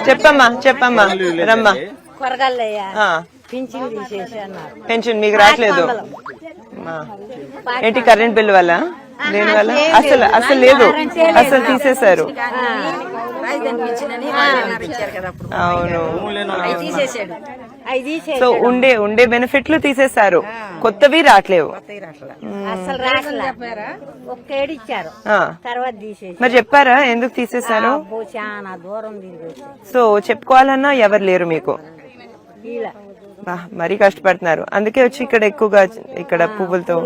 చెప్పమ్మా రమ్మా. పెన్షన్ మీకు రావట్లేదు ఏంటి? కరెంట్ బిల్ వల్ల దేని వల్ల? అసలు లేదు, అసలు తీసేశారు. అవును, సో ఉండే బెనిఫిట్లు తీసేశారు, కొత్తవి రావట్లేవు. మరి చెప్పారా ఎందుకు తీసేశారు? సో చెప్పుకోవాలన్నా ఎవరు లేరు మీకు. మరీ కష్టపడుతున్నారు, అందుకే వచ్చి ఇక్కడ ఎక్కువగా ఇక్కడ పువ్వులతో.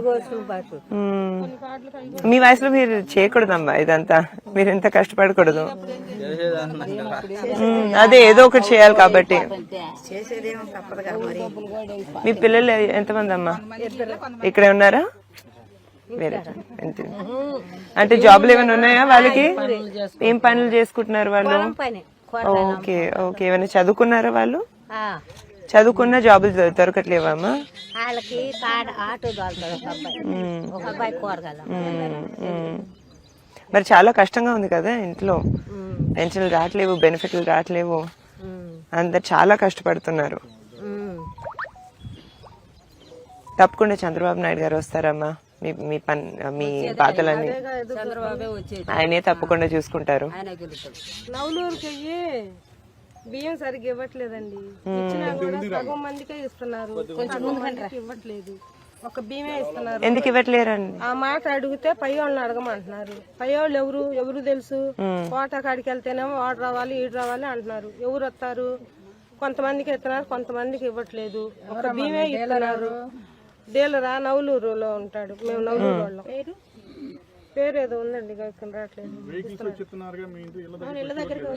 మీ వయసులో మీరు చేయకూడదమ్మా ఇదంతా, మీరు ఎంత కష్టపడకూడదు. అదే ఏదో ఒకటి చేయాలి కాబట్టి. మీ పిల్లలు ఎంతమంది అమ్మా? ఇక్కడే ఉన్నారా? వేరే అంటే జాబ్లు ఏమైనా ఉన్నాయా వాళ్ళకి? ఏం పనులు చేసుకుంటున్నారు వాళ్ళు? ఓకే, ఏమైనా చదువుకున్నారా వాళ్ళు? చదువుకున్న జాబులు దొరకట్లేవమ్మా? మరి చాలా కష్టంగా ఉంది కదా ఇంట్లో, పెన్షన్లు రావట్లేవు, బెనిఫిట్లు రావట్లేవు, అందరు చాలా కష్టపడుతున్నారు. తప్పకుండా చంద్రబాబు నాయుడు గారు వస్తారమ్మా, మీ బాధలన్నీ ఆయనే తప్పకుండా చూసుకుంటారు. బియ్యం సరిగ్గా ఇవ్వట్లేదండి, ఇచ్చినా కూడా సగం మందికే ఇస్తున్నారు, సగం మందికి ఇవ్వట్లేదు, ఒక బియ్యమే ఇస్తున్నారు. ఎందుకు ఇవ్వట్లేరండి? ఆ మాట అడిగితే పై వాళ్ళని అడగమంటున్నారు. పై వాళ్ళు ఎవరు తెలుసు? కోట కాడికి వెళ్తేనేమో వాడు రావాలి ఈడు రావాలి అంటున్నారు. ఎవరు వస్తారు? కొంతమందికి ఇస్తున్నారు, కొంతమందికి ఇవ్వట్లేదు, ఒక బియ్యమే ఇస్తున్నారు. డీలరా నవలూరులో ఉంటాడు, మేము నవలూరు వాళ్ళం. పేరు ఏదో ఉందండి, రావట్లేదు.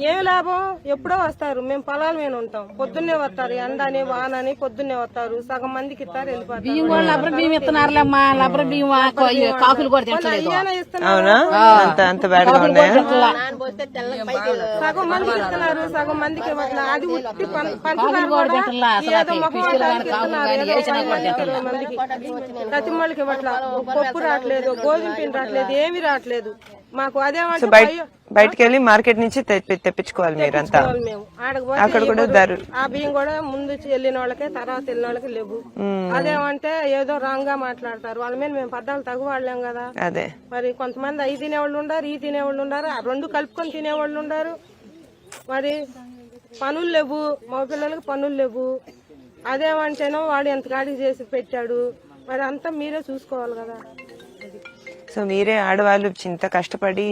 ఏమి లాభం? ఎప్పుడో వస్తారు, మేము పొలాల మీద ఉంటాం, పొద్దున్నే వస్తారు, ఎండని వానని పొద్దున్నే వస్తారు, సగం మందికి ఇస్తారు, వెళ్ళిపోతారు. సగం మందికి ఇస్తున్నారు, సగం మందికి ఇవ్వట్లేదు. అది ఉట్టి ప్రతి వాళ్ళకి ఇవ్వట్లేదు. పప్పు రావట్లేదు, గోధుమ పిండి రావట్లేదు, ఏమి రావట్లేదు మాకు. అదేమంటే బయటకు వెళ్ళి మార్కెట్ నుంచి తెప్పించుకోవాలి మీరంతా. అక్కడ కూడా ఆ బియ్యం కూడా ముందు వెళ్ళిన వాళ్ళకే తర్వాత వెళ్ళిన వాళ్ళకి లేవు. అదేమంటే ఏదో రాంగ్ గా మాట్లాడతారు, వాళ్ళ మీద మేము పద్దాలు తగు వాళ్ళేం కదా. అదే మరి కొంతమంది అవి తినేవాళ్ళు ఉండారు, ఈ తినేవాళ్ళు ఉండారు, రెండు కలుపుకొని తినేవాళ్ళు ఉండారు. మరి పనులు లేవు, మా పిల్లలకి పనులు లేవు. అదేమంటేనో వాడు ఎంత గాడి చేసి పెట్టాడు, మరి అంతా మీరే చూసుకోవాలి కదా. సో మీరే ఆడవాళ్ళు చింత కష్టపడి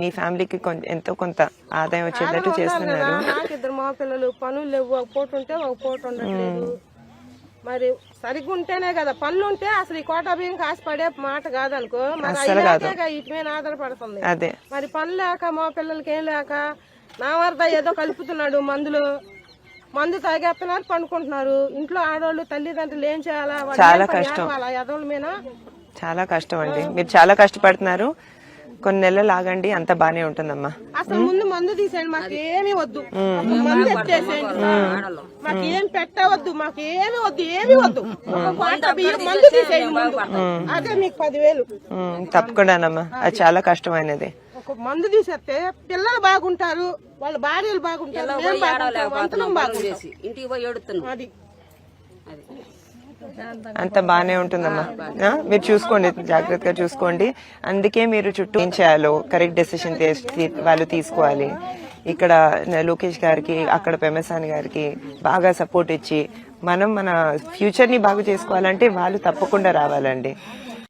మీ ఫ్యామిలీకి ఎంతో కొంత ఆదాయం వచ్చేటట్టు చేస్తున్నారు. నాకు ఇద్దరు మా పిల్లలు, పనులు లేవు, ఒక పూట ఉంటే ఒక పూట ఉండట్లేదు. మరి సరిగ్గా ఉంటేనే కదా పనులు ఉంటే అసలు ఈ కోటా బియ్యం కాసిపడే మాట కాదనుకో, మరి ఇటు మీద ఆధారపడుతుంది. అదే మరి పనులు లేక మా పిల్లలకి ఏం లేక నా వరద ఏదో కలుపుతున్నాడు మందు తాగేస్తున్నారు, పండుకుంటున్నారు. ఇంట్లో ఆడవాళ్ళు తల్లిదండ్రులు ఏం చేయాలా? చాలా కష్టం, ఎదవుల మీద చాలా కష్టం అండి. మీరు చాలా కష్టపడుతున్నారు, కొన్ని నెలలు ఆగండి, అంత బానే ఉంటుందమ్మా. అసలు ముందు మందు తీసేయండి, మాకు ఏమి వద్దు, మందు ఎత్తేసేయండి, మాకు ఏం పెట్టవద్దు, మాకు ఏమి వద్దు, మందు తీసేయండి ముందు. అదే మీకు 10,000 తప్పకుండానమ్మా, అది చాలా కష్టమైనది. ఒక మందు తీసేస్తే పిల్లలు బాగుంటారు, వాళ్ళ భార్యలు బాగుంటారు, అది అంత బానే ఉంటుందమ్మా. మీరు చూసుకోండి, జాగ్రత్తగా చూసుకోండి. అందుకే మీరు చుట్టూ ఏం చేయాలో కరెక్ట్ డెసిషన్ వాళ్ళు తీసుకోవాలి. ఇక్కడ లోకేష్ గారికి, అక్కడ పెమసాని గారికి బాగా సపోర్ట్ ఇచ్చి మనం మన ఫ్యూచర్ ని బాగు చేసుకోవాలంటే వాళ్ళు తప్పకుండా రావాలండి.